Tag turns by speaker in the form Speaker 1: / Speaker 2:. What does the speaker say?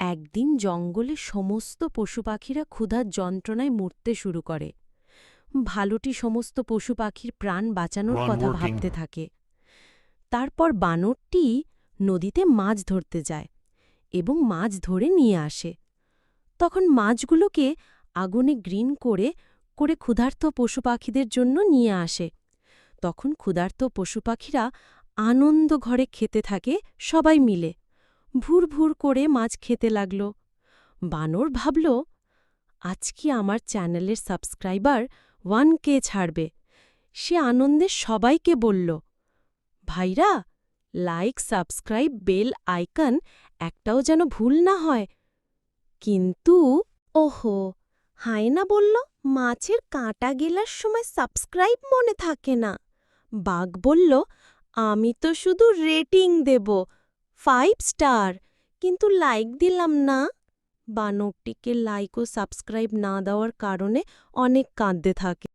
Speaker 1: একদিন জঙ্গলে সমস্ত পশুপাখিরা ক্ষুধার যন্ত্রণায় মরতে শুরু করে। ভালুটি সমস্ত পশুপাখির প্রাণ বাঁচানোর
Speaker 2: One
Speaker 1: কথা
Speaker 2: working.
Speaker 1: ভাবতে থাকে। তারপর বানরটি নদীতে মাছ ধরতে যায় এবং মাছ ধরে নিয়ে আসে। তখন মাছগুলোকে আগুনে গ্রিন করে করে ক্ষুধার্ত পশুপাখিদের জন্য নিয়ে আসে। তখন ক্ষুধার্ত পশুপাখিরা আনন্দ ঘরে খেতে থাকে সবাই মিলে। ভুর ভুর করে মাছ খেতে লাগল। বানর ভাবল, আজ কি আমার চ্যানেলের সাবস্ক্রাইবার 1K ছাড়বে। সে আনন্দে সবাইকে বলল, ভাইরা, লাইক, সাবস্ক্রাইব, বেল আইকন একটাও যেন ভুল না হয়। কিন্তু ওহো, হায়না বলল, মাছের কাঁটা গেলার সময় সাবস্ক্রাইব মনে থাকে না। বাঘ বলল, আমি তো শুধু রেটিং দেব 5 স্টার, কিন্তু লাইক দিলাম না। বানরটিকে লাইক ও সাবস্ক্রাইব না দেওয়ার কারণে অনেক কাঁদতে থাকে।